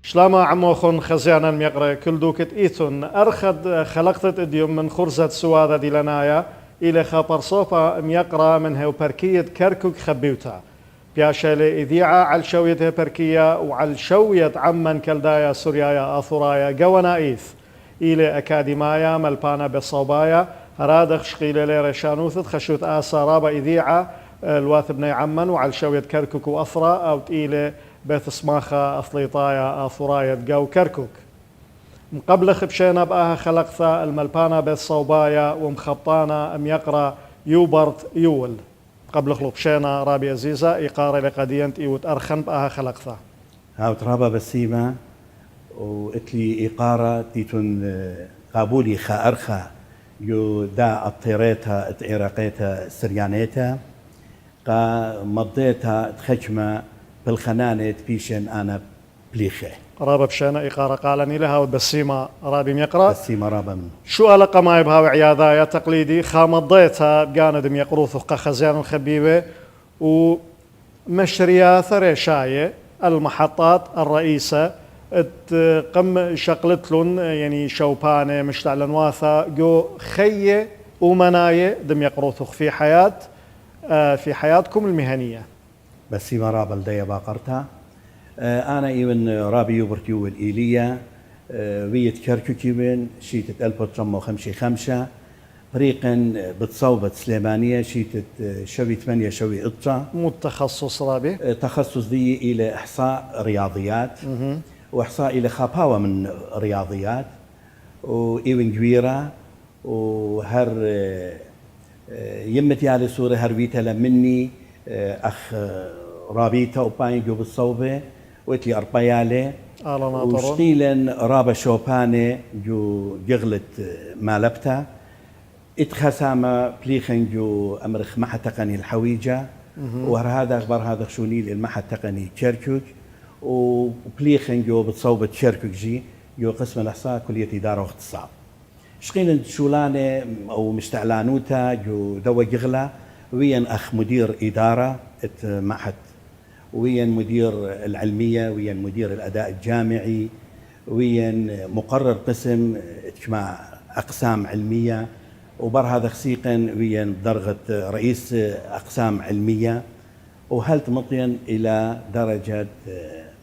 شلاما عموخن خزيانا ميقرأ كل دوكت إيتون أرخد خلقت إديوم من خرزة سوادة دي لنايا إلى خبر صوفا ميقرأ من هوبركية كركوك خبيوتا بياشالي إذيعة على شوية بركية وعلى شوية عمان كالدايا سوريايا آثورايا قوانا إيث إلى أكاديمايا ملبانا بالصوبايا هرادخ شقيلة ليرشانوثت خشوت آسا رابا إذيعة الواث بني عمان وعلى شوية كركوك وأثرا أو تقيلة بيت سماخة أثليطايا آثورايا تقاو كركوك مقبل خبشينا بآها خلقثا الملبانا بيت صوبايا ومخبطانا ميقرأ يوبرت يول قبل خلقشينا رابي عزيزة إقارة لقدينت إيوت أرخن بآها خلقثا هاو ترابا بسيمة وإتلي إقارة تيتون قابولي خا أرخا يو دا أطيريتا اتعراقيتا سريانيتا قا مضيتا تخجمة بالخنانة بيشن أنا بليخي رابا بشينا إقارة قالني لها وبسيمة رابي ميقرأ بسيمة رابا من شو ألقى ما يبها وعياذايا تقليدي خامضيتها بقاند ميقروث خزيان الخبيبة ومشريا ثريشاية المحطات الرئيسة قم شقلتلن يعني شوبانة مشتعلن واثا جو خية ومناية دم يقروثخ في حياتكم المهنية بسيمة رابا لدي باقرتها أنا إيون رابي يوبرتيو الإيلية ويت كركوكي من شيتة 1955 فريقا بتصوبة سليمانية شيتة شوي 8 شوي إطشا متخصص رابي تخصص دي إلى إحصاء رياضيات وإحصاء إلى خاباوة من رياضيات وإيون جويرة وهر يمتي على سورة هرويتا لمني أخ رابيتا وباين جو بالصوبة وإتلي أربايالي وشتيلن رابا شوباني جو جغلت مالبتا اتخسامة بليخن جو أمرخ محا تقني الحويجة وهذا أخبار هذا شونيل المحا تقني تشيركوك وبليخن جو بتصوبة تشيركوك جي جو قسم الإحصاء كلية إدارة واختصاص شقيلن شولانة أو مستعلانوتا جو دوا جغلة وين أخ مدير إدارة معهد وين مدير العلمية وين مدير الأداء الجامعي وين مقرر قسم اجتماع أقسام علمية وبر هذا خسيقا وين درجة رئيس أقسام علمية وهلت مطين إلى درجة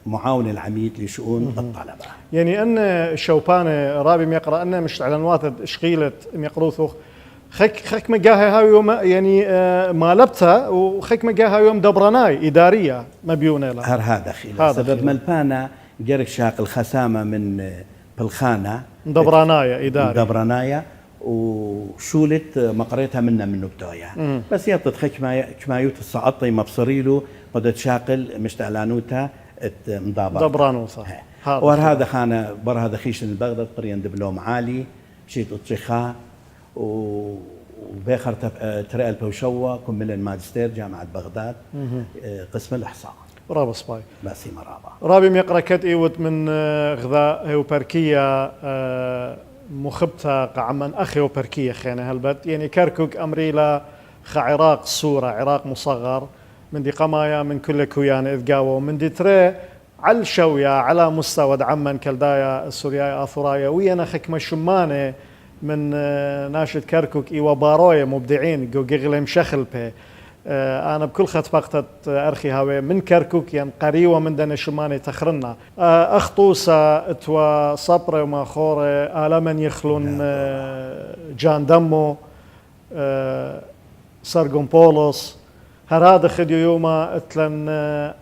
معاون العميد لشؤون الطلبة يعني أن شوبانة رابي ميقرأ أن مش على نواتد شقيلة ميقروثوخ خك مجاها هاي يوم يعني مالبتها وخك مجاها يوم دبرناي إدارية مبيونة لها هذا خيل سبب ملبانا جرك شاق الخسامة من بالخانة دبرنايا إداري دبرنايا وشولت مقريتها منا من نبتويا بس يطت خك ما يوت السعطي مبصريلو قد تشاقل مشتعلانوتها مضابط دبرانوثا وهذا خانة بر هذا خيش البغداد قريان دبلوم عالي شيت تشخا وباخر ترى البوشوة كمل الماجستير جامعة بغداد قسم الإحصاء رابا سباي باسيمة رابا رابي ميقرأ كت إيوت من غذاء هيوبركية مخبتها قعمان أخي هيوبركية خينا هالبت يعني كركوك أمريلا عراق صورة عراق مصغر من دي قمايا من كل كويان إذقاوة من دي تري على الشوية على مستوى عمان كالدايا السوريايا آثورايا ويانا خكمة شمانة من ناشد كركوك إيوا باروية مبدعين جو جغلم شخل به أنا بكل خط وقت أرخي هاوي من كركوك يعني قريوة من دنا شماني تخرنا أخطوسة اتوا صبرة وما خورة آلما يخلون جان دمو سرقون بولوس هراد خديو يوما اتلن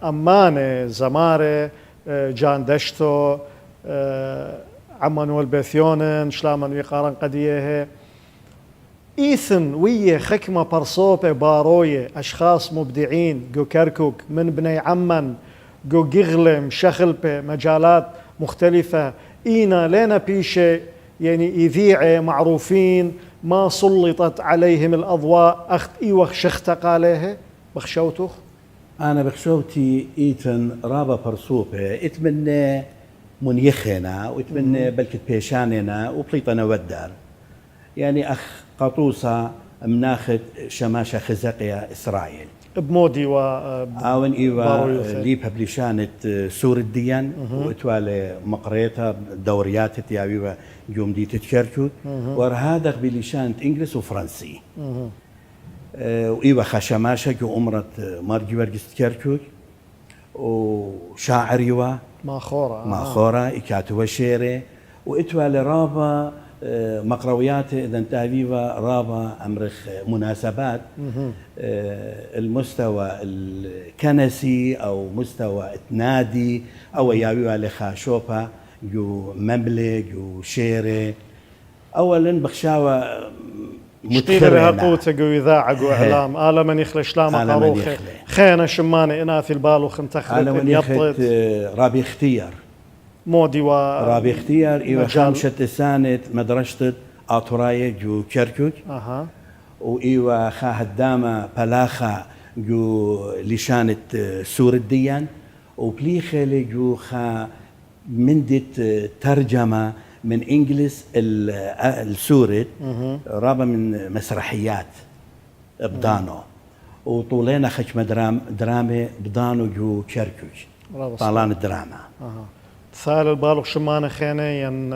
أمانة زمارة جان دشتو عمان بيثيونن شلامن ويقارن قديه إيثن ويا خكمة برصوبة باروية أشخاص مبدعين جو كركوك من بني عمان جو جغلم شخلبة مجالات مختلفة إينا لنا بيشة يعني إذيعة معروفين ما سلطت عليهم الأضواء أخت إيوخ شختق عليها بخشوتوخ أنا بخشوتي إيثن رابا برصوبة اتمنى منيخنا واتمنى بلكت بيشاننا وبليطنا ودار يعني أخ قطوسة مناخد شماشة خزقية إسرائيل بمودي و آون إيوا ليبها بلشانة سور الديان وإتوالي مقريتها دوريات تياويوا جوم دي تتشاركو ورهادق بلشانة إنجلس وفرنسي وإيوا خشماشة جو أمرت مارجي ورقس تشاركو وشاعر يوا ماخورة إكاتوا شيري وإتوالي رابا مقرويات إذا انتهيوا رابا أمرخ مناسبات المستوى الكنسي أو مستوى النادي أو ياويوا لخاشوبا جو مملك جو شيري أولا بخشاوة متخرنا قوتك وإذاعة وإعلام آلا من يخلي شلام قاروخي خينا شماني إناثي البالو خنتخرت آلا من يخلي رابي اختيار مودي رابي اختيار إيوه خامشة سانة مدرسة آطراية جو كركوك وإيوه خا هدامة بلاخة جو لشانة سور الديان وبليخة جو خا مندت ترجمة من إنجلس السوري رابا من مسرحيات بدانو وطولينا خشمة درامة بدانو جو كركوك طالان الدراما ثال البالغ شمانة خينة ين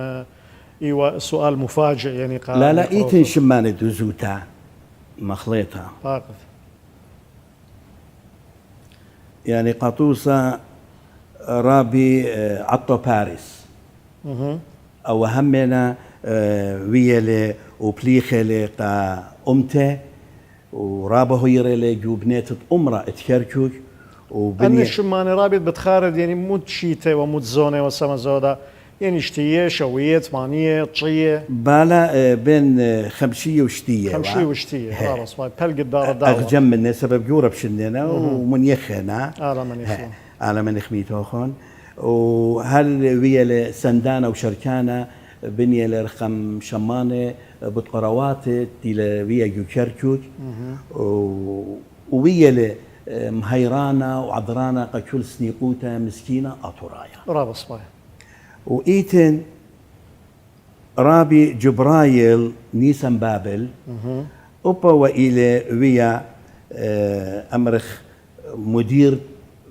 إيوه سؤال مفاجئ يعني قال لا إيتن شمانة دوزوتا مخليطها واقف يعني قطوسة رابي عطو باريس أو همنا ويلي وبليخلي قا أمته ورابه هيرلي جو بنيت أمرأ تكركوك أنا الشماني رابط بتخارج يعني مود شيته ومود زونة وسما زودا يعني شتية شوية ثمانية طشية بالا بين خمشية وشتية خلاص ما بلق الدار الدار أغجم من سبب جورب شننا ومن يخنا على من يخميته خون وهل ويا سندانة وشركانة بنية لرقم شمانة بتقروات تيلا ويا جو كركوك ويا مهيرانة وعذرانة قكل سنيقوتا مسكينة أطرايا رابا صبايا وإيتن رابي جبرايل نيسان بابل أوبا وإلى ويا أمرخ مدير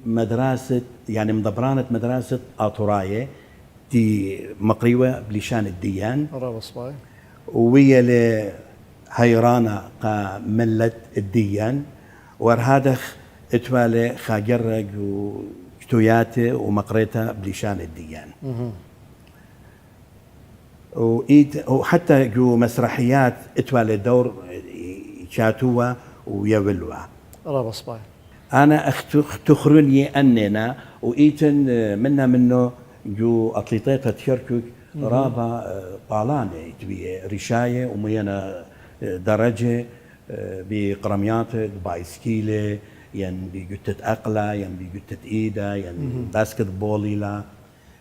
مدرسة يعني مدبرانة مدرسة أطرايا دي مقريوة بلشان الديان رابا صبايا ويا هيرانة قا ملت الديان ورهادخ اتوالي خاجرق وكتوياته ومقريته بلشان الديان وحتى جو مسرحيات اتوالي دور شاتوا ويولوا رابا صبايا انا تخرني اننا وايتن منه جو اطليطيتا تشركك رابا طالانه تبي رشايه ومينا درجه بقرميات بايسكيله ين بجتة أقلة ين بجتة إيدا ين باسكت بوليلا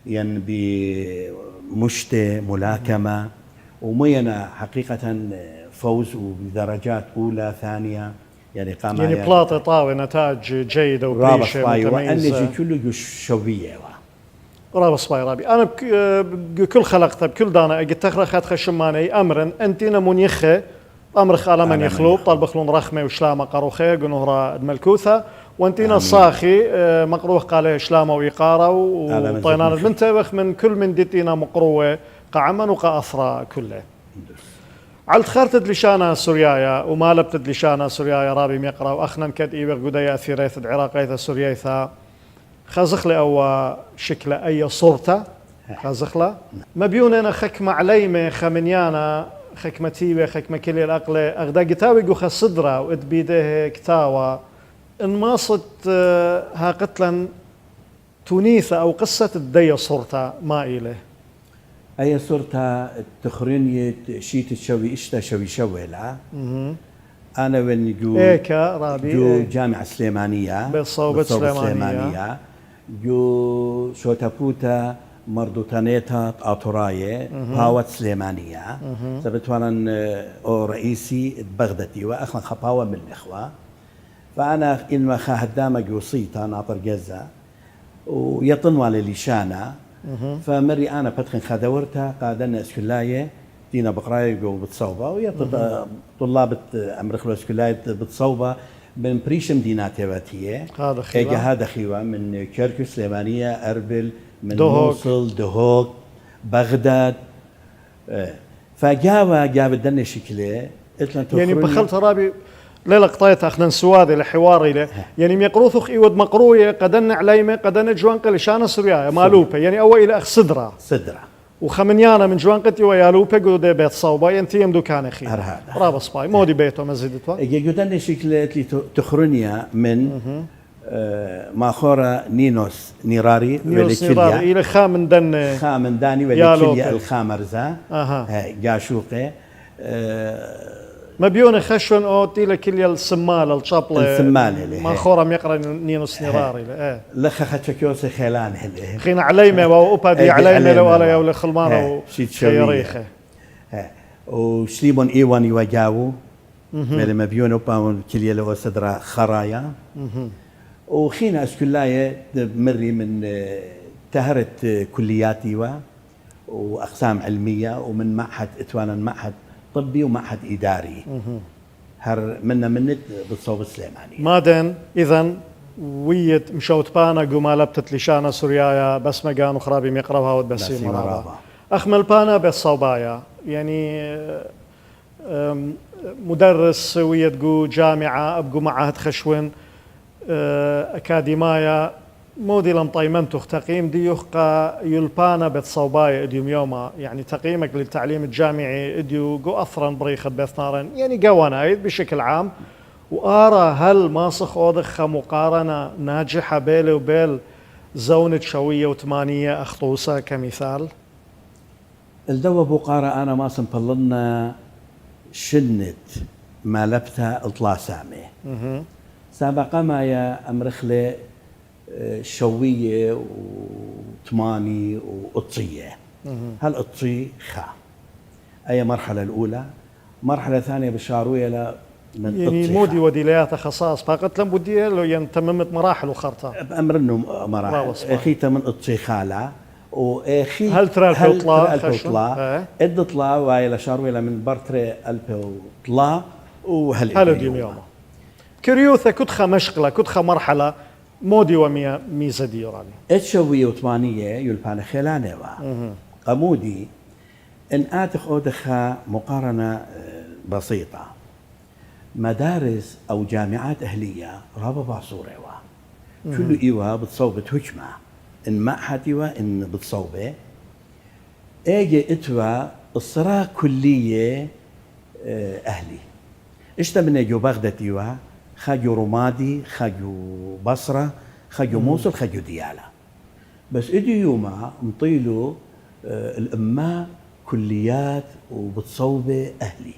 ين بمشتة ملاكمة ومينا حقيقة فوز بدرجات أولى ثانية يعني قام يعني بلاطة طاوة نتائج جيدة وبريشة متميزة وأنجي كله شوية رابا صباي رابي أنا بكل خلقتها بكل دانا أجي تخرخت خشماني أمرا أنتينا منيخة أمرخ على من يخلوب طالب خلون رخمة وشلامة قروخة جنهرة الملكوثة وانتينا الصاخي مقروه قاله شلامة وإقارة وطينان المنتبخ من كل من ديتينا مقروه قعما وقأثرة كله على خارتد لشانا سوريايا وما لبتد لشانا سوريايا رابي ميقرا وأخنا كد إيبغ قدايا أثيريث العراقية سوريايثا خازخلة أو شكل أي صورته خازخلة ما بيوننا خكمة عليمة خمنيانا خكمتيبه خكمة كلي الأقل أغدا قتاوي قوخ الصدرة وإدبيده كتاوى انماصت ها قتلا تونيثة أو قصة الدية صورتها ما إله أي صورتها تخرينية شيت الشوي إشتا شوي شوي لا أنا وين جو إيكا رابي جو جامعة سليمانية بالصوبة سليمانية جو شوتابوتا مردوتانيتا أطراية باوت سليمانية سبتوانا أو رئيسي بغدادي وأخنا خباوة من الإخوة فأنا إنما خاهدامة جوصيتا ناطر جزة ويطنوا على لشانة فمري أنا بدخن خدورتها قادنا اسكلاية دينا بقراية جو بتصوبة ويا طلاب أمريكا اسكلاية بتصوبة من بريشم ديناتيباتية هذا خيوة هذا خيوة من كركوك سليمانية أربل من دهوك. موصل دهوك بغداد فجاب دنا شكله يعني بخلت رابي ليلة قطيت أخنا سوادي لحواري له يعني ميقروثخ إيود مقروية قدن عليمة قدن جوانقة لشانة سريايا مالوبة يعني أول إلى أخ صدرة وخمنيانا من جوانقتي ويالوبة قدو بيت صوبة ينتيم دكان أخي رابا صباي مودي بيته مزيدتوا يجدن شكله تخرنيا من ماخورة نينوس نيراري إلى خامن داني ولكليا الخامرزة جاشوقة مبيونه خشون او تيلا كليا السمال الشابله ما خورم يقرا نينوس نيراري لخ خشكيوس خيلان هله خين عليمه وابادي عليمه لو على يا خلمانه وشيريخه وشليمون ايوان يواجاو ملي مبيونه باون كليا لو صدرا خرايا وخينا اسكلايه مري من تهرت كلياتي واقسام علميه ومن معهد اتوانا معهد طبي ومعهد إداري هر منت بالصوب السليماني مادن إذن ويت مشوت بانا قوما لبتت لشانا سوريايا بس مقان وخرابي ميقربها ودبسي مرابا أخمل بانا بالصوبايا يعني مدرس ويت قو جامعة أبقو معهد خشون أكاديمايا مودي لم طيمنتخ تقييم ديوخقا يلبانا بتصوبايا اديوم يوما يعني تقييمك للتعليم الجامعي اديو قو اثرا بريخة بثنارا يعني قوانا بشكل عام وارى هل ماسخ اوضخ مقارنة ناجحة بيلي وبيل زونة شوية وثمانية اخطوسة كمثال الدوا بقارة انا ما سنبلنا شنت ما لبتها اطلا سامي سابقا ما يا امرخلي شوية وثماني وقطية هالقطي خا أي مرحلة الأولى مرحلة ثانية بالشاروية لا من يعني مودي وديليات خصاص فقط لم بدي لو ينتممت مراحل وخرطة بأمر إنه مراحل أخيتا من قطي خالة وأخي هل ترى البطلة البطلة الدطلة وإلى شاروية من برتري البطلة وهل ديوم يوم كريوثة كتخة مشغلة كتخة مرحلة مودي ومية ميزة ديوراني اتشوية وثمانية يلبان خلانة قمودي ان اتخ اودخا مقارنة بسيطة مدارس او جامعات اهلية رابا بعصورة كل ايوه بتصوبة هجمة ان معهد ايوه ان بتصوبة اجي اتوا الصراع كلية اهلي اشتا من اجو بغداد ايوه خاجو رمادي خاجو بصرة خاجو موصل خاجو ديالى بس ادي يوما مطيلو الأمة كليات وبتصوبة أهلي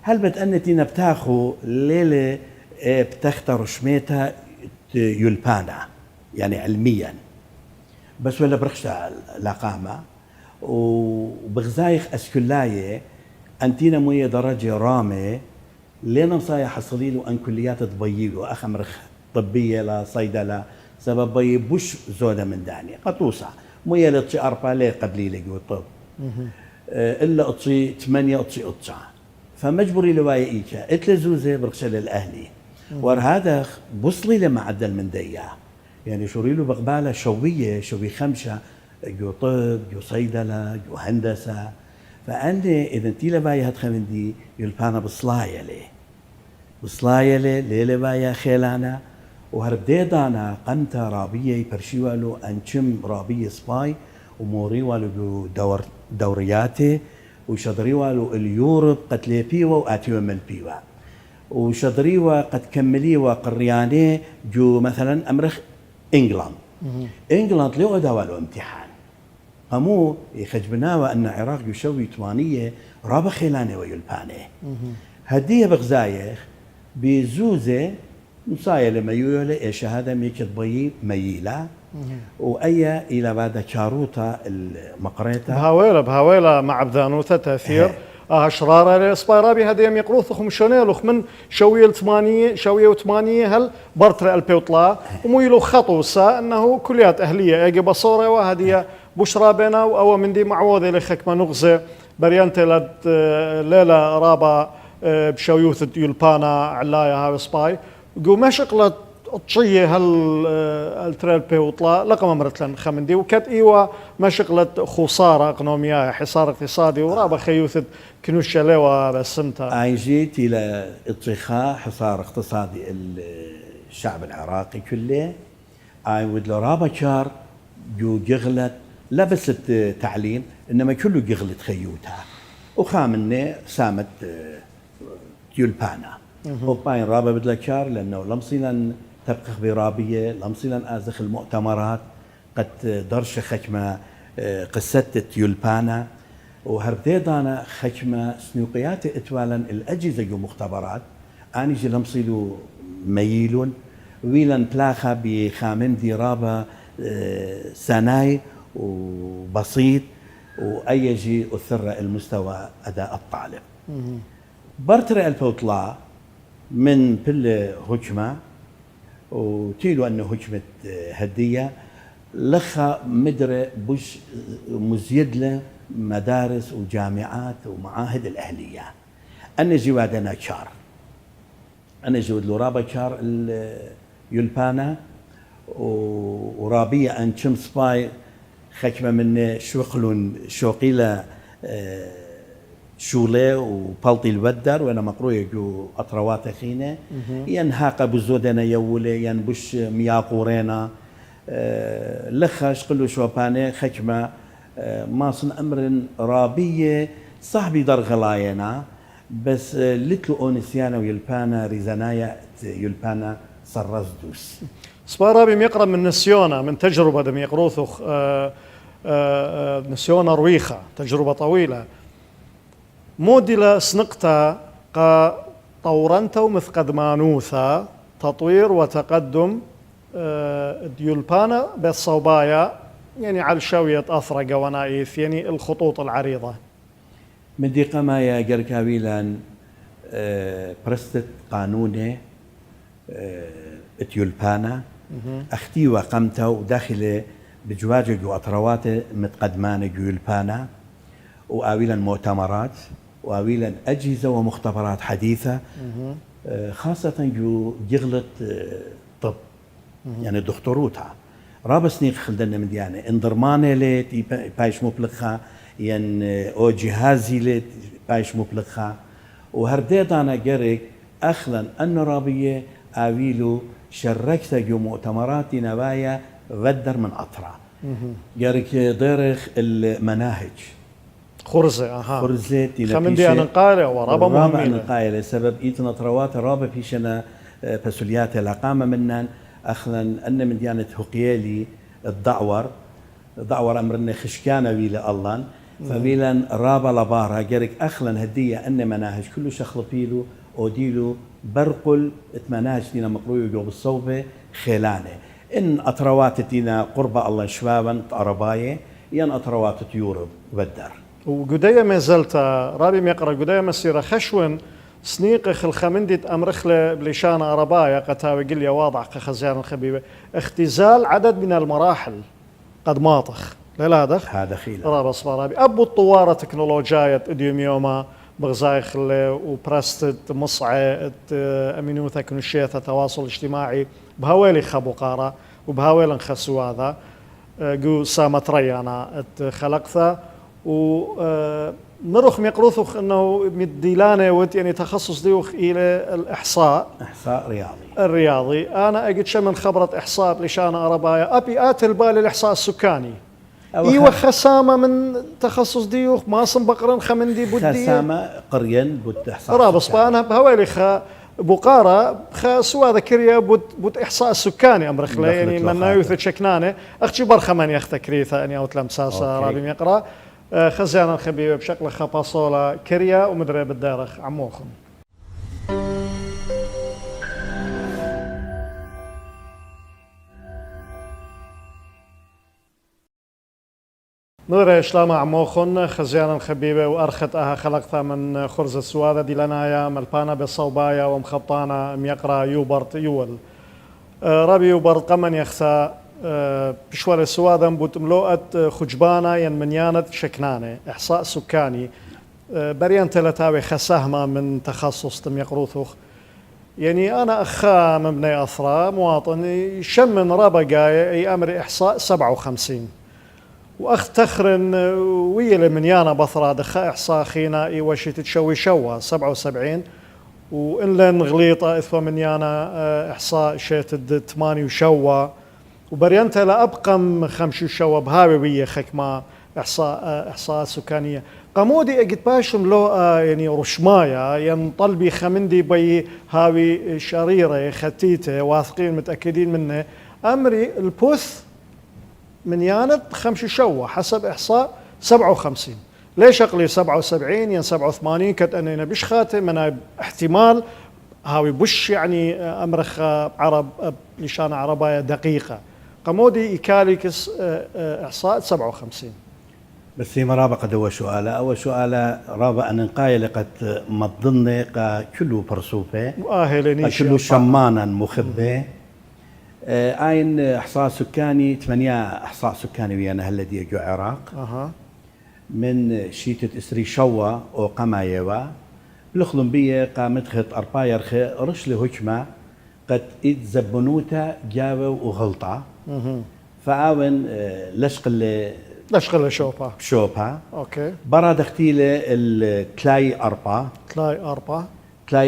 هل بتأنتينا بتاخو ليلة بتختار شميتها يلبانا يعني علميا بس ولا برخشة لقامة وبغزايخ أسكلاية أنتينا موية درجة رامة لين نصايا حصلي له ان كليات تبييله اخمرخ طبيه لصيدله سبب بيبوش زوده من داني قطوسه مويه لطي اربعه ليه قبلي لقوا الطب الا اطي 8 اطي 9 فمجبوري لواي ايكا اتلزوزه برخصه للاهلي ور هذا بوصلي لما عدل من ديا يعني شوري له بقباله شويه شوي خمسه جو طب جو صيدله جو هندسه فأنا إذا انتي لبايا هتخمندي يلبانا بصلايا ليه لبايا خيلانا وهربدي دانا قنتا رابية برشيوالو أنشم رابية سباي وموريوالو دورياتي وشدريوالو اليوروب قتلي بيوا وآتيوا من بيوا وشدريوا قد كمليوا قرياني جو مثلا أمرخ إنجلاند لو أدوالو امتحان قامو يخجبناوا أن العراق يشوي ثمانية رابا خيلاني ويلباني هدية بغزايخ بزوزة نصايا لما يولي إيش هذا ميكت بي ميلة وأي إلى بعد شاروطة المقريتة بهاويلة مع بذانوثة تأثير أشرار الإسبايرابي هذا يم يقروثهم شونيلوخ من شوية الثمانية شوية وثمانية هل برتر البيوطلا وميلو خطوسة أنه كليات أهلية أجي بصورة وهذه بشرى بنا أو من دي معوضة لخك ما نغزة بريانتي ليلة رابا بشويوث يلبانا علايا هاو سباي جو ما شغلت طشيه التريل بي وطلا لقم مرتلن خمندي وكات ايوا ما شغلت خساره اقنوميه حصار اقتصادي ورابا خيوث كنوش لوا بسمتها اي جيت الى اطخاء حصار اقتصادي الشعب العراقي كله اي ود رابا شار جو جغلت لا بس التعليم انما كله جغلت خيوتها وخامنه سامت تيولبانا وباين رابا بدلكار لانه لمصيلا تبقى برابيه لمصيلا ازخ المؤتمرات قد درش خشمه قصه تيولبانا وهرديدانا خشمه سنوقيات اتوالا الاجهزه جو مختبرات اني جي لمصيلو ميلون ويلان بلاخا بخامن دي رابا سناي وبسيط وايجي اثر المستوى اداء الطالب برتر الفوطلا من بل هجمة وتيلو أنه هجمة هدية لخا مدرة بش مزيد له مدارس وجامعات ومعاهد الأهلية أنا جوادنا شار أنا جود لورابا شار يلبانا ورابية أن شم سباي خشمة من شوقلون شوقيلة شولي وبلطي الودر وانا مقرويه جو اطروات خينه ينهاق بزودنا يولي ينبش مياقورينا لخش قلو شوباني خجمه ماصن امر رابيه صاحبي در غلاينا بس لتلو اونسيانا ويلبانا ريزانايا يلبانا صرزدوس صبارابي ميقرا من نسيونا من تجربه دم يقروثخ نسيونا رويخه تجربه طويله موديلا سنقتا قا طورنتو مثقد مانوثا تطوير وتقدم ديولبانا بالصوبايا يعني على شوية أثرق ونايث يعني الخطوط العريضة من دي قما يا جركاويلان برستت قانوني ديولبانا اختي وقمته وداخله بجواجه وأطرواته متقدمان ديولبانا وآويلا مؤتمرات وآويلا أجهزة ومختبرات حديثة خاصة جو جغلت طب يعني دكتوروتها رابسني خلدنا من ديانة اندرمانة ليت بايش مبلغها ين او جهازي ليت بايش مبلغها وهرديت أنا جرك أخلا أن رابية آويلو شركت جو مؤتمرات نوايا غدر من أطرا جرك ديرخ المناهج خرزة خرزة خمن دي أنا قايلة ورابا مهمين أنا قايلة سبب إيتنا طروات رابا بيشنا بسوليات الأقامة منن أخلا أن من ديانة هقيالي الدعور أمرنا خشكانا ويلا الله فبيلا رابا لبارا جرك أخلا هدية أن مناهج كله شخل بيلو أوديلو برقل مناهج دينا مقروية جو بالصوبة خيلانة إن أطروات دينا قرب الله شبابا عرباية ين أطروات يورب بدر وقدية ما زلت رابي ميقرأ قدية مسيرة خشون سنيق خلخمندت أمرخلة بلشان عرباية قتاوي قليا واضح كخزيان الخبيبة اختزال عدد من المراحل قد ماطخ هذا خيلة رابا صبارابي أبو الطوارة تكنولوجيا اديوم يوما بغزايخلة وبرستت مصعة أمينوثا كنشيثة تواصل اجتماعي بهاويلي خبقارة وبهاويلي خسو هذا قو سامت ريانا خلقتها ونرخ ميقروثخ انه مديلانه ود يعني تخصص ديوخ الى الاحصاء الرياضي انا اجد من خبره احصاء لشان عربايا ابي اتل بالي الاحصاء السكاني ايوه خسامه من تخصص ديوخ ما صن بقرن خمندي بودي خسامه قرين بود احصاء رابص انا بهوالي بقارة سوا ذكريا بود إحصاء السكاني أمرخ لا يعني من يوث شكنانة أختي برخمان يختكريثا أني أوت لمساسة رابي يقرأ خزيانا الخبيبة بشكل خباصولة كريا ومدري بالدارخ عموخم نوري شلامة عموخن خزيانا الخبيبة وأرخت أها خلقتها من خرز السوادة دي لنايا ملبانا بالصوبايا ومخبطانا ميقرا يوبرت يول رابي يوبرت قمن يخسى بشوال السوادة بوت ملوءة خجبانا ينمنيانة شكنانة إحصاء سكاني بريان تلتاوي خساهمة من تخصص تم يقروثوخ يعني أنا أخا من بني أثرى مواطن يشمن ربقاية أي أمر إحصاء 57 وأخ تخرن ويلي من يانا بثرة دخا إحصاء خينا وشي تتشوي شوا 77 وإن لن غليطة إثوى من يانا إحصاء شيت 8 وشوا وبرينت لأبقم 5 شوا بهاوي ويا خكما إحصاء سكانية قمودي أجد باشم لو يعني رشمايا ينطلبي خمندي بي هاوي شريرة ختيته واثقين متأكدين منه أمري البوث من يانت 5 شوا حسب إحصاء 57 ليش أقلي 77 ين 87 كت أننا بش خاتم من احتمال هاوي بش يعني أمرخ عرب لشان عرباية دقيقة قمودي يكاليكس إحصاء 57 بس هي مرابقة دوا سؤالة أول سؤالة رابع أن نقاية لقد مضن كله برسوبة كله شمانا مخبة آين إحصاء سكاني 8 إحصاء سكاني ويانا هالذي يجو عراق من شيتة إسري شوا أو قمايوا بالخلم بيه قامت خط أرباير رشل هجمة قد إتزبنوتا جاوة وغلطة فآون لشقل شوبا اوكي برا دختيله الكلاي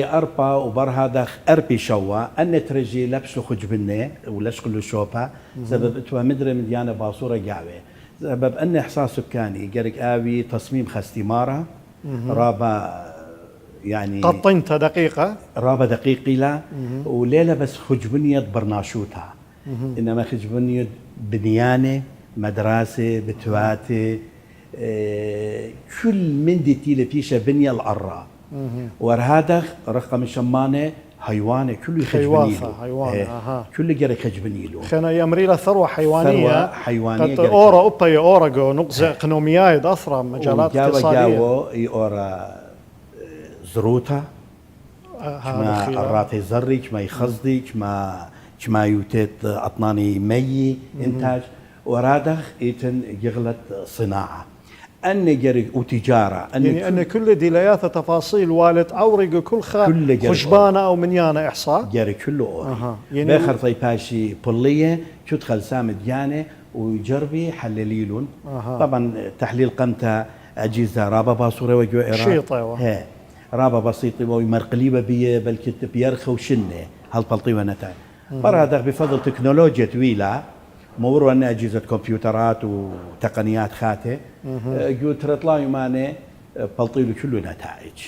أربا وبرها دخ أربي شوا أن ترجي لبسو خجبنة ولشقلو شوبا سبب اتوا مدري من ديانة باصورة جاوة سبب أن إحساس سكاني جارك آوي تصميم خستمارة رابا يعني قطنتها دقيقة رابا دقيقي لا وليلة بس خجبنية برناشوتها إنما خجبنية بنيانة مدرسة بتواتي كل من دي تيلة بيشة بنية العراء ورهادخ رقم شمانة حيوانة كله يخجبنيلو كله جرى يخجبنيلو خنا يمريلا ثروة حيوانية حيوانية قد أورا أوبا أورا نقص إقنوميايد أثرى مجالات اقتصادية جاو أورا زروتا ما الراتي زري ما يخزدي ما يوتيت أطناني مي إنتاج ورادخ إيتن يغلط صناعة أن جري وتجارة يعني أن كل ديليات تفاصيل والد أورق كل خشبانة أو منيانة إحصاء جري كله أوري يعني بخر طيباشي بولية تدخل سامد جانة ويجربي حلليلون طبعا تحليل قمتها أجهزة رابا باصورة وجو إيران شيطة رابا بسيطة ومرقليبة بيه بلكي بيرخو شنة هالبلطيوة نتاع برا بفضل تكنولوجيا طويلة موروا أن أجهزة كمبيوترات وتقنيات خاته قلت رطلا يماني بلطيلو كله نتائج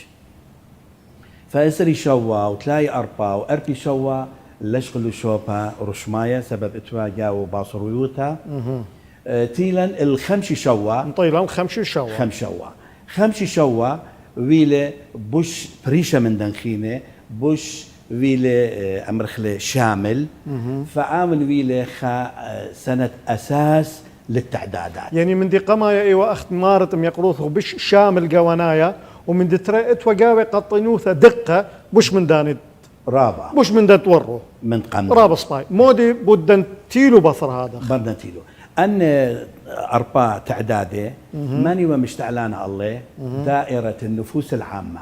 فأسري شوا وتلاي أربا وأربي شوا لشغلو شوبا رشماية سبب إتواجا وباصرويوتا تيلا الخمشي شوا طيلا خمشي شوا ويلة بوش بريشة من دنخينة بوش ويلة أمرخلة شامل فعامل ويلة سنة أساس للتعدادات يعني من دي قمايا ايوه اخت مارتم يقروثه بش شامل قوانايا ومن دي ترأت وقاوي قطينوثة دقة بش من داني رابع بش من دان تورو من قمر رابع سباي مودي بدن تيلو بصر هذا بدن تيلو أن أربع تعدادة ماني ومشتعلان الله دائرة النفوس العامة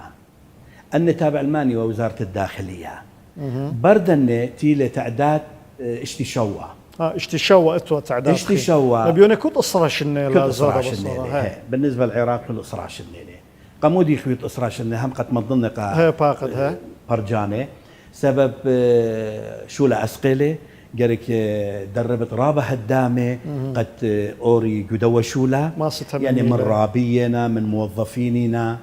أن تابع الماني ووزارة الداخلية بردن تيلة تعداد اشتشوا اشتشوا اتوا تعداد اشتشوا نبيون كنت أسراش النيلة بالنسبة للعراق كل أسراش النيلة قمودي خيوط أسراش النيلة هم قد مضنقة هي باقد هي برجانة سبب شو لأسقلة جرك دربت رابة هدامة قد أوري جدوى شولا يعني من رابينا من موظفيننا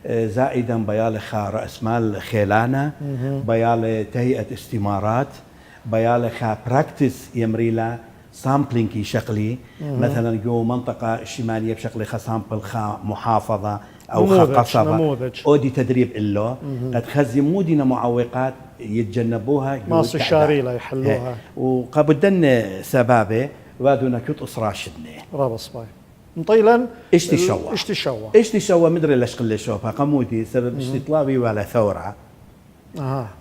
زائدا بيالخا رأس مال خيلانا بيال تهيئة استمارات بيالخا براكتس يمريلا سامبلينكي شكلي مثلا جو منطقة الشمالية بشكل سامبل خا محافظة أو خا قصبة أودي تدريب إله قد خزي مودنا معوقات يتجنبوها ماس الشاريلة يحلوها وقابدن سبابة وادونا كت أسراشدني رابص باي مطيلا اشتشوا مدري ليش قلة شوفها قمودي سبب استطلابي ولا ثورة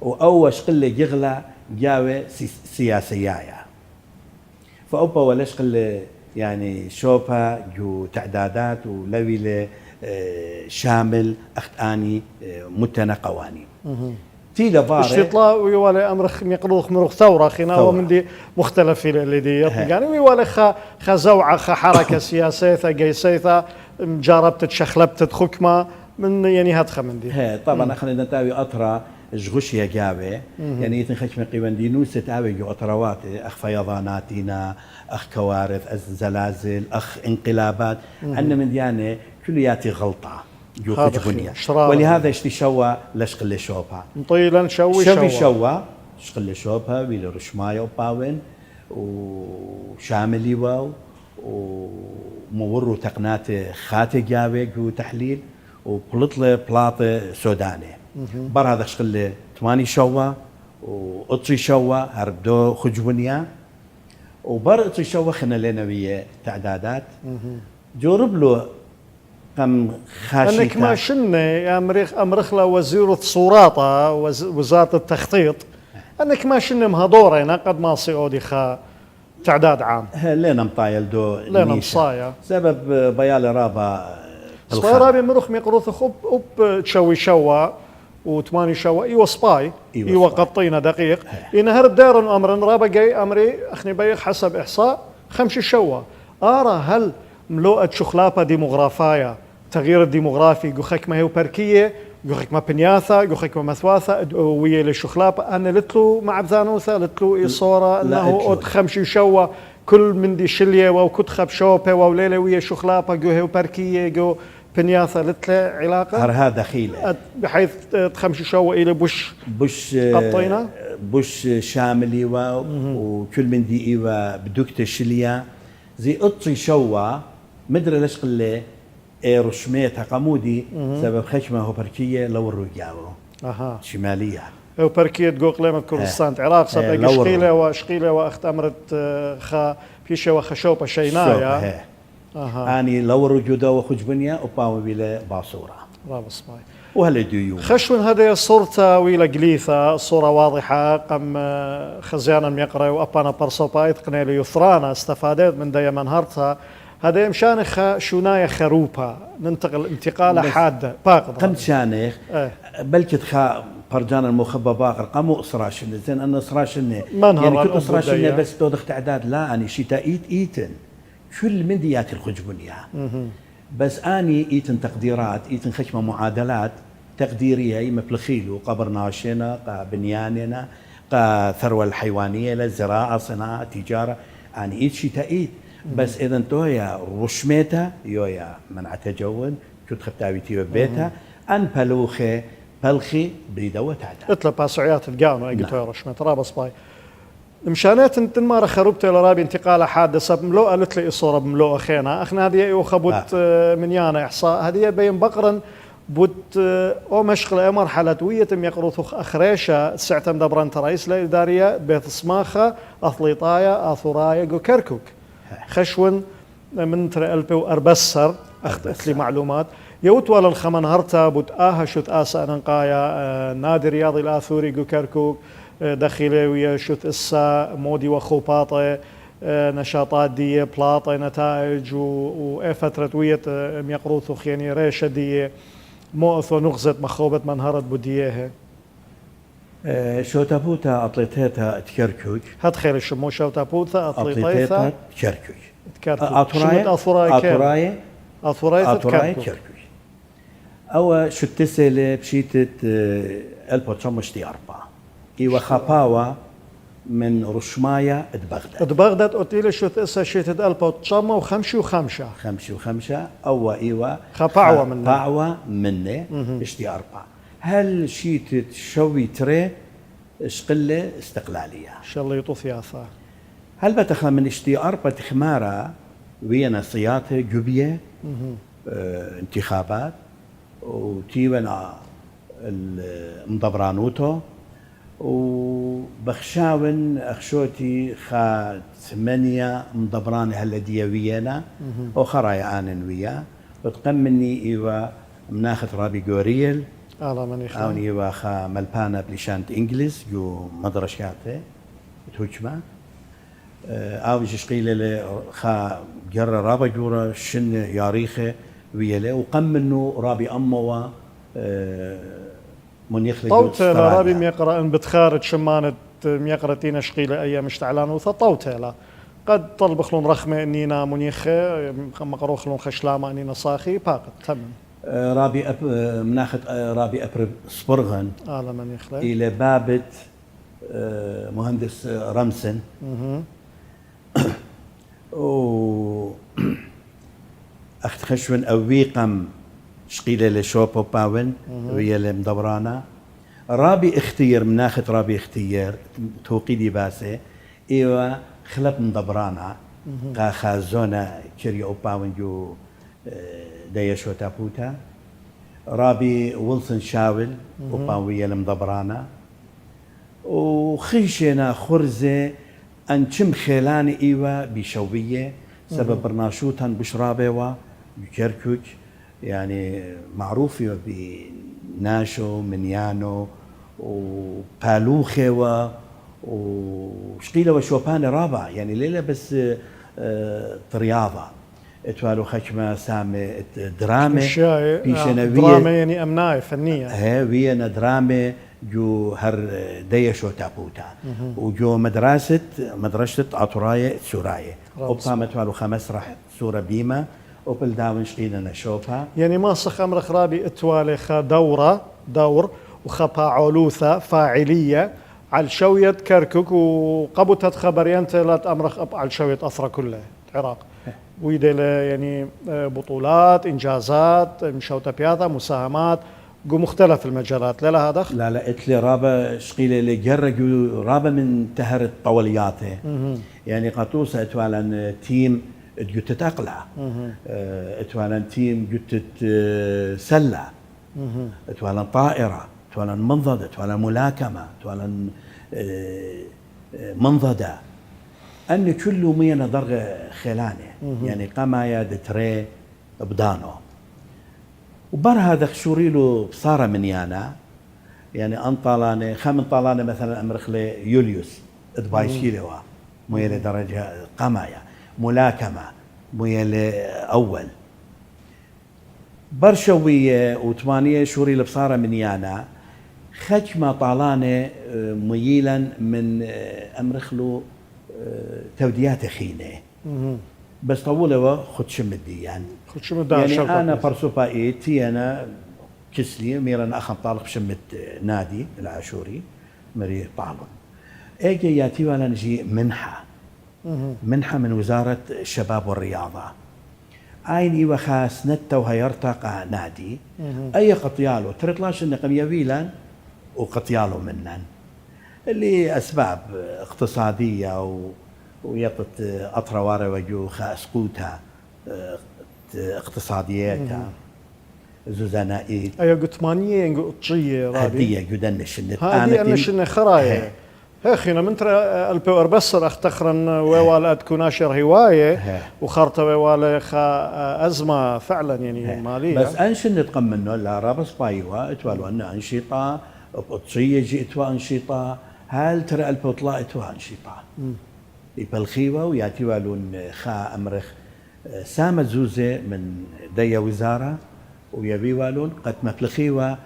وأول قلة يغلى جاوة سياسية فأوبا وليش قلة يعني شوفها جو تعدادات ولويلة شامل أخت آني متنا قوانين تيلا باري اشتطلا ويوالي أمرخ ميقروخ مروخ ثورة خنا ومن دي مختلف اللي دي يعني ويوالي خا زوعة خا حركة سياسية قيسية جاربت تشخلبت خكمة من يعني هاد من دي طبعا خلينا نتاوي أطرا جغشيا جابه يعني يتنخش من قيوان دي نوسة آوي جو أطروات أخ فيضاناتنا أخ كوارث زلازل أخ انقلابات عندنا من ديانة كلياتي غلطة جو خجبنيا ولهذا اشتي شوا لشقل شوبها طيلا شوي شوا شقل شوبها ويلو رشمايا وباون وشاملي واو ومورو تقنات خاتي جاوي جو تحليل وبلطلة بلاطة سوداني بر هذا شغل 8 شوا وأطري شوا هربدو خجبنيا وبر أطري شوا خنا لنا ويا تعدادات جورب له كم خاشي انك ما شنة يا امرخ له وزير الصوراطة وزارة التخطيط انك ما شنة مهدورين قد ما صيودي خا تعداد عام لنا مطايل دو لنا مصايا سبب بيال رابا رابي مروخ ميقروث خب تشوي شوا و8 شوا ايوه سباي ايوه قطينا دقيق ان هرب دار امر رابا جاي امري اخني بيخ حسب احصاء 5 شوا ارى هل ملوءة شخلابة ديموغرافايا تغيير الديموغرافي جوخك ما هي بركية جوخك ما بنياثا جوخك ما مثواثا ويا للشخلابة أنا لتلو مع بذانوثا لتلو إي صورة أنه أد 5 شوا كل من دي شلية وكتخب شوبة وليلة ويا شخلابة جو هي بركية جو بنياثا لتلا علاقة هرها دخيلة بحيث 5 شوا إلى بوش قطينا بوش شاملي وكل من دي إيوة بدوكت الشلية زي أطري شوا مدري ليش قلة رشميتها قمودي سبب خشمة هو بركية لو الرجاوه شمالية هو بركية قوقلة كردستان عراق سبب شقيلة وشقيلة وأخت أمرت خا بيشة وخشوبة شينايا أني لو الرجودة وخجبنيا وباوي بلا باصورة رابص باي وهلا ديو خشون هذه صورته ويلا قليثة الصورة واضحة قم خزيانا يقرأ وأبانا برصوبا يتقني لي يثرانا استفادت من دايما هرتها هذا مشانخ شونايا خروبها ننتقل انتقالة حادة باقضة قم شانخ بلكت خا برجان المخبى باقر قاموا أسراشن زين أنا أسراشن يعني كنت أسراشن بس تودخ تعداد لا أنا شيتا إيتن كل من ديات الخجبنيا بس أني إيتن تقديرات إيتن خشمة معادلات تقديرية مبلخيلو قبر ناشنا بنياننا ثروة الحيوانية للزراعة صناعة تجارة أني إيت شيتا إيت بس إذا تويا رشمتها يويا منع تجول كنت خبتاويتي ببيتها أن بلوخي بلخي بريدوة تعداد اطلع باسعيات القانو أي قلت رشمت رابص باي مشانات تنمار خربت لرابي انتقال حادثة بملوء قالت لي صورة بملوء خينا أخنا هذه وخبط من يانا إحصاء هذه بين بقرا بوت أو مشغلة مرحلة ويتم يقرث أخريشة ساعتم دبران رئيس الإدارية بيت صماخة أثليطايا أثورايا جو كركوك خشون من ترى ألبي وأربسر أخذت لي معلومات يوتوال الخمن هرتا بوت شوت آسا ننقايا نادي رياضي الآثوري جو كركوك دخيلة ويا شوت إسا مودي وخوباطة نشاطات دي بلاطة نتائج وفترة وية ميقروثو خياني ريشة دي مؤث ونغزت مخوبة منهرت بوديها شو تابوتا أطليتها تكركوك هاد خير الشمو شو تابوتا أطليتها تكركوك أثورايا تكركوك أو شو تسأل بشيتة البوتشمش 4 إيوه خاباوا من رشمايا بغداد أوتيلي شو تسأل شيتة البوتشمة وخمشة أو إيوه خاباوا منه اشتي 4 هل شيتة شوي تري شقلة استقلالية شالله يطوف يافا هل بتخا من اشتي 4 تخمارة وينا صياطة جوبية انتخابات وتيونا المضبرانوتو وبخشاون أخشوتي خا 8 مضبران هالدية ويانا وخرايا آنن ويا وتقمني إيوا مناخت رابي جوريل أو إيوا خا ملبانا بليشانت إنجليز جو مدرشاته تهجمة أو جشقيلة خا جرى رابا جورا شن ياريخه وياله وقمنو رابي أموا منيخ طوتة رابي ميقرأ ان بتخارج شمانة ميقرأ تينا شقيلة ايام اشتعلان وثا طوتة قد طلب خلون رخمة انينا منيخة مقرو خلون خشلامة انينا صاخي باقت تمام رابي مناخت رابي ابر سبرغن من يخلق الى بابت مهندس رمسن و اخت خشون اويقم شقيله لشوبو باون ويا المدورانا رابي اختير مناخت رابي اختير توقيدي باسه ايوا خلب مدبرانا قا خازونا كيري او باون جو دايشو تابوتا رابي ويلسون شاول او ويا المدبرانا وخيشنا خرزه انشم خيلاني ايوا بشويه سبب برناشوتان بشرابه وكركوك يعني معروفة بناشو منيانو وبالوخة وشقيلة وشوبان رابع يعني ليلة بس رياضة اتوالو خشمة سامة درامة بيشنوية درامة يعني أمناء فنية هي وينا درامة جو هر ديشو تابوتا وجو مدرسة عطراية سوراية وبقامت والو 5 رح سورة بيمة وبالداون شقينا نشوفها يعني ما سخ أمر خرابي اتوالي خا دور وخبا علوثة فاعلية على شوية كركك وقبتت خبريان تلات أمرخ على شوية أثرة كلها العراق ويدل يعني بطولات إنجازات مشوتة بياضة مساهمات جو مختلف المجالات لا هذا لا اتلي رابا شقيلة اللي جرجوا رابا من تهرت طولياته يعني قطوسة اتوالا تيم جتت أقلع اتوالا تيم جتت سلة اتوالا طائرة اتوالا منضدة اتوالا ملاكمة اتوالا منضدة أن كل مينا درجة خلانه يعني قمايا دتري بدانو وبر هذا خشوريلو بصارة من يعني أنطالاني خامن طالاني مثلا أمرخلي يوليوس ادبايشيلوا ميلي درجة قمايا ملاكمة ميلي أول برشوية وثمانية شوري لبصارة من خجمة طالانة ميلا من أمرخلو توديات خينة بس طولوا خد شمدي يعني أنا برسوبا إيتي أنا كسلي ميرا أخن طالق شمت نادي العاشوري مري طالون إجي ياتي ولا نجي منحة من وزارة الشباب والرياضة عيني وخاس نتا وهيرتقى نادي أي قطيالو ترطلاش إن قمية فيلان وقطيالو منن اللي أسباب اقتصادية ويطت أطروار وجو خاسقوتها اقتصادياتها زوزانائي أيوة قطمانية قطشية هدية جدن شنت هذه أنا شن خراية هاخينا من ترى البور بسر اختخرن ووالد كناشر هواية وخرطة ووالد أزمة فعلا يعني مالية بس أنشن نتقمنه لا رابس بايوا اتوالو أن أنشطة بقطشية جئتوا أنشطة هل ترى البوطلاء اتوا أنشطة بالخيوة وياتي والون خا أمرخ سامة زوزة من ديا وزارة ويبي والون قد مفلخيوة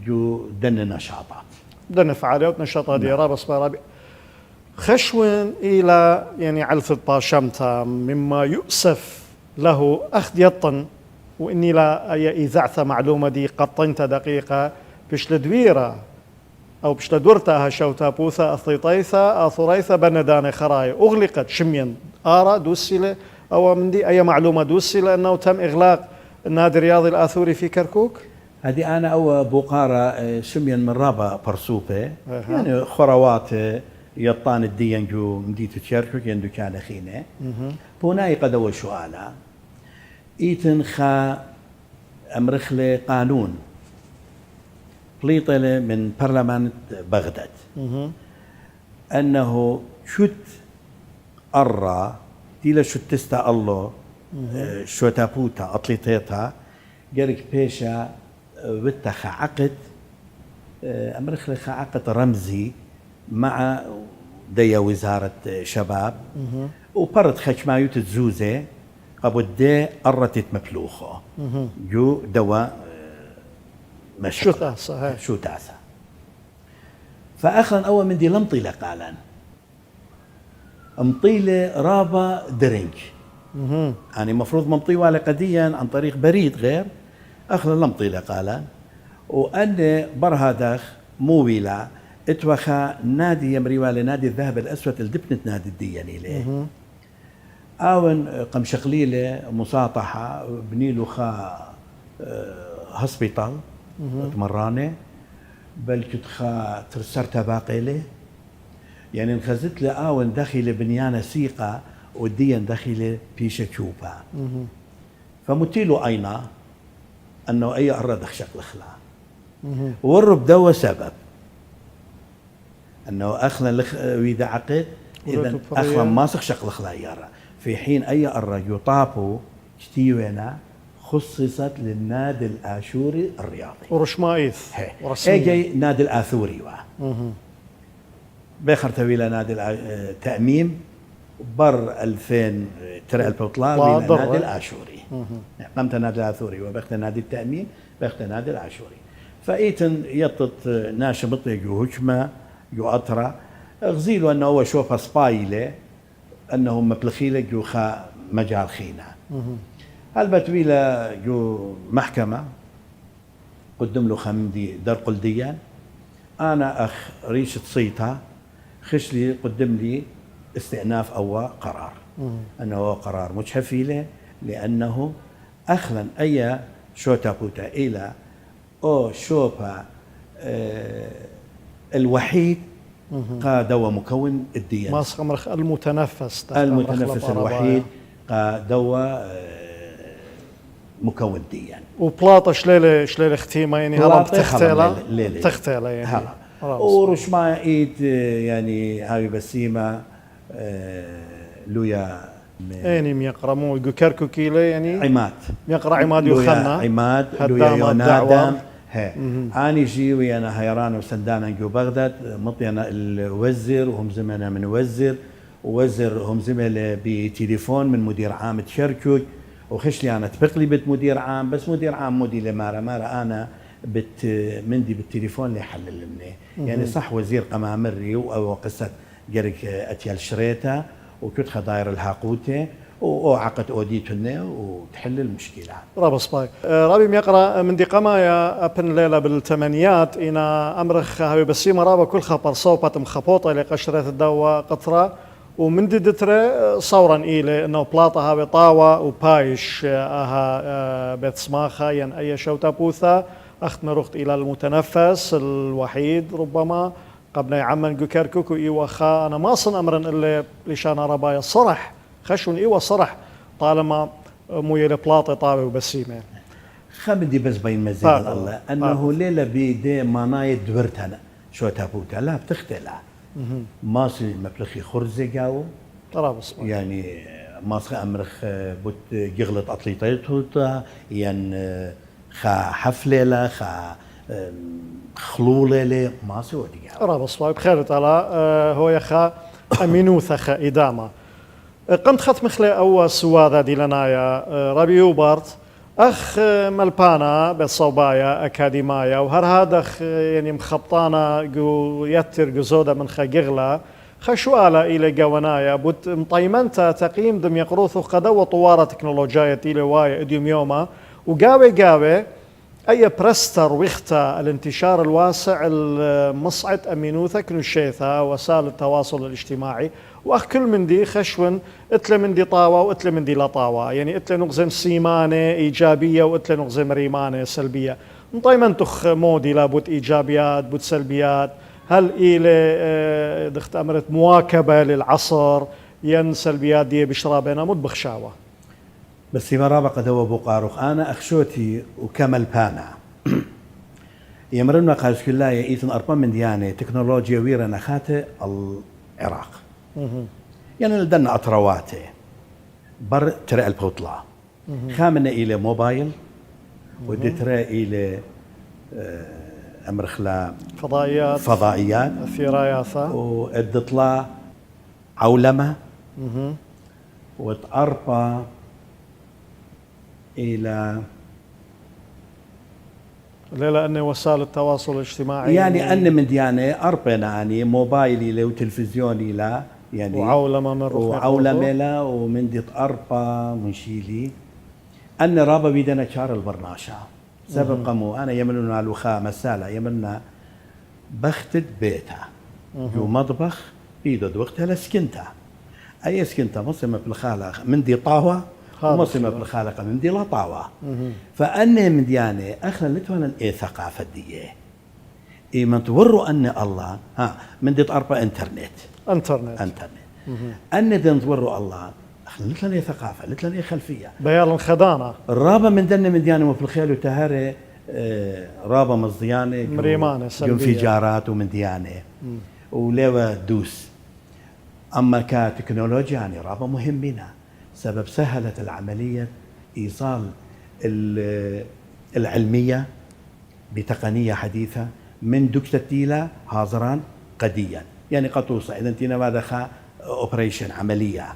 جو دن نشاطات دن فعاليات نشاطات دي رابس بارابي خشون إلى يعني علثة باشمتا مما يؤسف له أخذ يطن وإني لا إذاعة معلومة دي قطنت دقيقة بش لدويرة أو بش لدورتها شوتا بوثا أثيطيثا أثريثا بندان خراي أغلقت شميا آرا دوسيلة أو من دي أي معلومة دوسيلة أنه تم إغلاق النادي الرياضي الآثوري في كركوك هذه أنا أو بوقارة شميا من رابا برسوبة يعني خروات يطان الدين جو مديت كركوك يندو كان خينة بوناي قدوة سؤالا إيتن خا أمرخلي قانون بليطلة من برلمان بغداد أنه شت أرى ديلا شت تستا الله شو تابوتا أطليتيتا جرك بيشا وتخ عقد أمرخلي عقد رمزي مع ديا وزارة شباب وبرد خشمايوت الزوزة قبل دي قرتت مفلوخة جو دواء شو تاسة شو تاسة فأخلا أول من دي لمطيلة قالان مطيلة رابا درنج يعني مفروض ممطي والي قديا عن طريق بريد غير أخلا لمطيلة قالان وأن برهادخ مويلة اتوخا نادي يمري والي نادي الذهب الأسود الدبنة نادي الديان إليه آون قمشقليلة مساطحة بنيلو خا هسبيطال تمرانة بل كنت خا ترسرتها باقيلة يعني انخزت له آون داخل بنيانة سيقة وديا داخل بيشة شوبا فمتيلو أينا أنه أي أرد أخشق الخلا ورب دوا سبب أنه أخلا ويدا عقد إذا أخلا ما سخشق الخلا يرى في حين أي أرد يطابو شتيونا خصصت للنادي الآشوري الرياضي ورشمايث اجي نادي الآثوري بخر تويلة نادي التأميم بر 2000 ترى البطلة نادي الآشوري قمت نادي الآثوري وبخت نادي التأميم بخت نادي الآشوري فايتن يطت ناشمط يجو هجمة يو أطرة غزيلوا أنه هو شوفها سبايلة أنه مبلخيلة جو خا مجال خينا البتويلة جو محكمة قدم له خمدي در قلديا أنا أخ ريشة صيتها خش لي قدم لي استئناف أو قرار أنه قرار مجحفيلة لأنه أخلا أي شوتا بوتا إلى أو شوبا الوحيد قادوا مكون الديانة ماسخ مرخ المتنفس الوحيد قادوا مكون الديانة وبلاطة شليلة ختيمة يعني هلا بتختيلة يعني ورش ما ايد يعني هاي بسيمة لويا يعني ميقرا مو يقركو كيلة يعني عماد ميقرا عماد يوخنا عماد لويا يونادم اني جي ويانا هيران وسندانا جو بغداد مطينا الوزر وهم زمنا من ووزر هم زملاء بتليفون من مدير عام تشركوك وخش لي انا تبق لي بت مدير عام بس مدير عام مودي لمارا انا مندي بالتليفون اللي يحلل مني يعني صح وزير قمامري او قصه جرك اتيال شريته وكنت خضاير الهاقوته وعقد اوديتنا وتحل المشكله. رابص باي رابي ميقرا من دي قمايا ابن ليله بالثمانينات انا امرخ هاوي بسيمه رابا كل خبر صوبت مخبوطه لقشره الدواء قطره ومن دي دتره صورا إلي انه بلاطه هاوي طاوه وبايش اها بيت سماخه ين اي شوتا بوثا اخت رحت الى المتنفس الوحيد ربما قبل يعمل جوكركوكو ايوا خا انا ما صن امرا الا لشان ربايا صرح خشون ايوا صرح طالما مويه البلاطه طاوه وبسيمه خمدي بس بين مزيد الله انه ليله بيدي منايد دبرتنا شو تابوتا لا بتختلع ماصي مبلخي خرزه جاو طرابص يعني ماصي امرخ بوت جغلط اطليطيتو ين خا حفله لا خا خلوله لا ماصي ودي طرابص بخير تعالى هو يخا امينوث خا ادامه قمت خط مخلي او سواذا دي لنايا ربيو بارت اخ ملبانا بالصوبايا اكاديمايا وهر هذا يعني مخبطانا جو يتر جزوده من خجغلا خشوالا الى جوانايا بوت مطيمنتا تقييم دم يقروثو قدا وطواره تكنولوجيا الى واي اديوم يوما وقاوي اي برستر ويختا الانتشار الواسع المصعد امينوثا كنشيثا وسائل التواصل الاجتماعي واخ كل من دي خشون اتله من دي طاوه واتله من دي لا طاوه يعني اتله نغزم سيمانه ايجابيه واتله نغزم ريمانه سلبيه طيب تخ مودي لابد ايجابيات بد سلبيات هل الى دخت امرت مواكبه للعصر ين سلبيات دي بشرابنا مد بخشاوه بس في مرابقه دو بقاروخ انا اخشوتي وكمل بانا يمرنا قاش كلها ايثن اربع من ديانه تكنولوجيا ويرا نخاته العراق يعني لدنا أطرواته بر ترى البوطلة خامنة إلى موبايل ودي ترى إلى أمرخلا فضائيات الثراياثة والدطلة عولمة وتقربة إلى لأن وسائل التواصل الاجتماعي يعني أن من ديانة أربنا يعني موبايلي له وتلفزيوني لا يعني وعولمة من وعولمة لا ومن ديت أربا من شيلي أن رابا بيدنا شار البرناشا سبب قمو أنا يمننا الوخاء مسالة يمننا بختت بيتها جو مطبخ بيدو دوقتها لسكنتها أي سكنتها مصمة بالخالق من دي طاوة ومصمة بالخالق من دي لا طاوة فأني من ديانة أخلا لتوانا إيه ثقافة دي إيه من توروا أن الله ها من دي أربع انترنت أن دي توروا الله أخلا لتلان إيه ثقافة لتلان إيه خلفية بيالا خدانا الرابة من دن من ديانة وفي الخيل وتهاري رابة مصديانة مريمانة سلبية انفجارات ومن ديانة ولوا دوس أما كتكنولوجيا يعني رابة مهمين سبب سهلت العملية إيصال العلمية بتقنية حديثة من دكتة تيلا هازران قديا يعني قطوسة إذا انتنا ما دخل أوبريشن عملية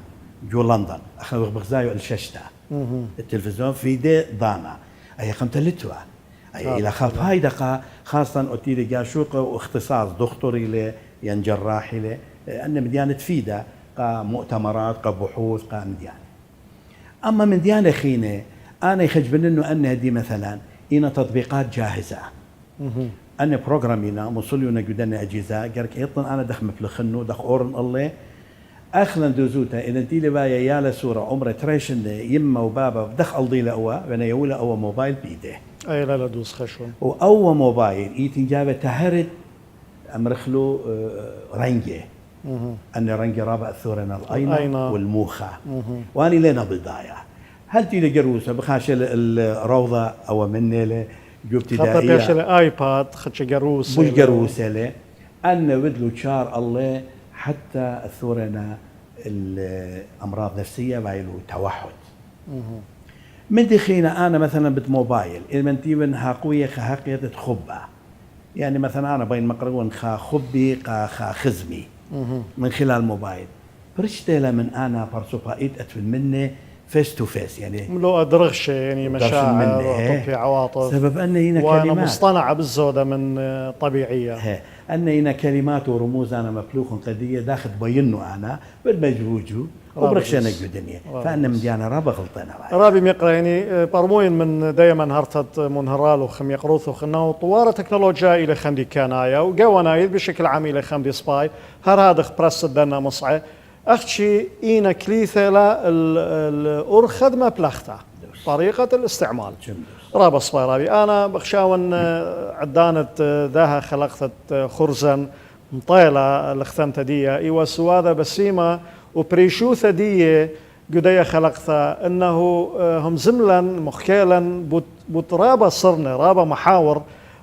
جو لندن أخذوا بغزايو الشاشة التلفزيون في دي ضانا أي خمت لتوا أي إلى خاف هاي دقة خاصة أتيلي جاشوق واختصاص دكتوري له ين جراحي له أن مديانة تفيدة كمؤتمرات كبحوث كمديانة أما من ديانة خينة أنا يخجبن إنه أن هدي مثلا إنا تطبيقات جاهزة أن بروجرامينا مصليونا جدنا أجهزة قالك يطن أنا دخ مثل خنو دخ أورن الله أخلا دوزوتا إذا انتي لي بايا يالا سورة عمره تريشن يما وبابا دخ ألضي لأوا بنا يولا أوا موبايل بيده أي لا دوز خشون وأوا موبايل إيتين جابه تهرد أمرخلو رنجة أن رنجة رابع الثورنا الأينة والموخة وأني لنا بضايا هل تيلي جروسة بخاش الروضة أو مني له جبت دائية خطة بيش الآيباد خدش جروسة مش جروسة له أن ودلو شار الله حتى الثورنا الأمراض نفسية بايلو توحد من دخينا أنا مثلا بتموبايل إذا من تيبن هاقوية خاقية تخبة يعني مثلا أنا بين مقرون خا خبي خا خزمي من خلال الموبايل برشتة من أنا برسوبايت أتفل مني فيس تو فيس يعني لو أدرغش يعني مشاعر وطفي عواطف سبب أن هنا وأنا كلمات مصطنعة بالزودة من طبيعية أن هنا كلمات ورموز أنا مفلوخ قضية داخل بينه أنا بالمجهوجو وبرخشنا الدنيا فأنا من ديانا رابا غلطنا رابي ميقرا يعني برموين من دايما هرتت منهرال وخم يقروث وخناه طوارة تكنولوجيا إلى خمدي كانايا وقوانا بشكل عام إلى خمدي سباي هذا برس دنا مصعي أختشي إينا كليثة الأرخد ما بلخته طريقة الاستعمال رابا سباي رابي أنا بخشاون عدانة ذاها خلقت خرزا مطيلة لختمت دي إيوا سوادة بسيمة وبريشوثة دي قدية خلقتها إنه هم زملا مخيلا بوترابا صرنا رابا محاور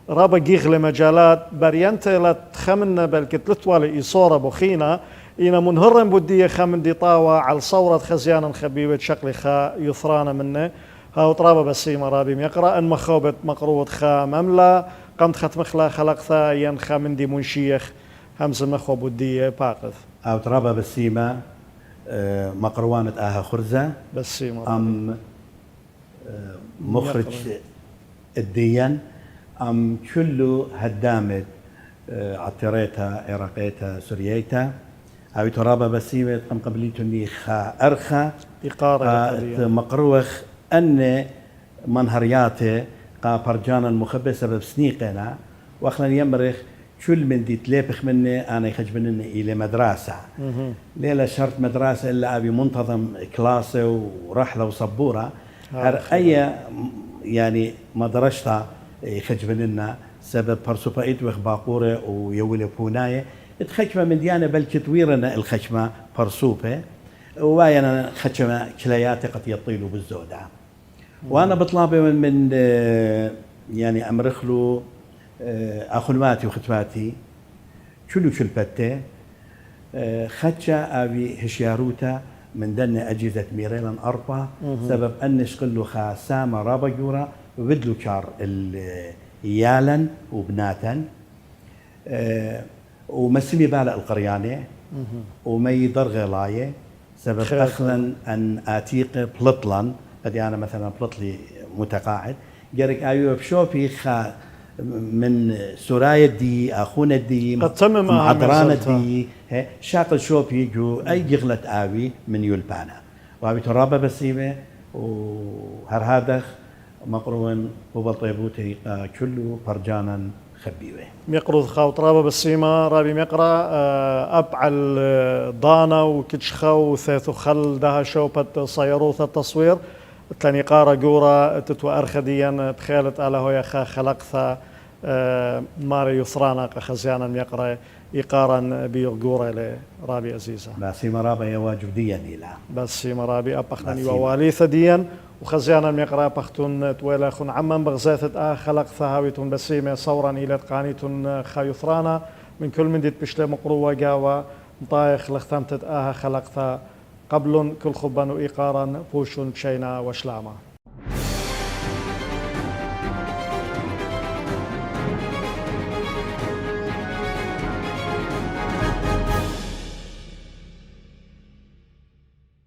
رابا جيغل مجالات بريانتا لا تخمنا بالكتلتوا لإصورة بخينا إنا منهرن بودية خمن دي طاوة على صورة خزيانا خبيبة شكل خا يثرانا منه هاو ترابا بسيمة رابي يقرأ إن مخوبة مقروض خا مملا قمت ختم خلا خلقتها ين خمن دي منشيخ همز مخو بودية باقذ أو ترابا بسيمة مقروانة آها خرزة بسيمة أم مخرج الديان أم كله هدامت عطريتها عراقيتها سوريتها أو ترابا بسيمة قم قبليتني خا أرخى إقارة مقروخ أن منهرياته قا برجانا المخبئ سبب سنيقنا وأخلا يمرخ كل من دي تلابخ مني أنا يخرج مني إلى مدرسة ليلة شرط مدرسة إلا أبي منتظم كلاسة ورحلة وصبورة أي يعني مدرسة يخرج مننا سبب برسوبايت وإخباقورة ويولي بوناية تخشمة من ديانة بل كتويرنا الخشمة برسوبة وواينا خشمة كلياتي قد يطيلوا بالزودة وأنا بطلابي من يعني أمرخلو أخواتي وختواتي كلو شلبتة خدشة أبي هشياروتا من دن أجهزة ميريلا أربعة سبب أن نشغلو خاسامة رابا جورا وبدلو شار يالا وبناتا ومسمي بالا القريانة وما يضر غلاية سبب أخلا أن أتيق بلطلا بدي أنا مثلا بلطلي متقاعد جارك أيوة بشوفي خا من سورايا دي أخونا دي قد تمم عطرانة دي شاطر شوبي جو أي جغلة آوي من يلبانا وابي ترابة بسيمة وهرهادخ مقرون وبطيبوتي كله برجانا خبيوه ميقرض خاوط رابة بالسيما رابي ميقرا أبعل ضانا وكتشخا وثيثو خل دها شوبة صيروث التصوير تلاني قارة قورة تتو أرخديا تخيلت على هو يخا خلقثا ماري يثرانا خزيانا ميقرا إيقارا بيغورة لرابي أزيزة باسيما رابا يواجب ديا ديلا باسيما رابي أبخناني وواليثة ديا وخزيانا ميقرا بختون تويلا خن عمان بغزاثة خلق ثهاويتون بسيمة صورا إلى قانيتون خايثرانا من كل من ديت بشلي مقروة جاوة مطايخ لختمتت خلق ثا قبل كل خبان وإيقارا بوشون شينا وشلاما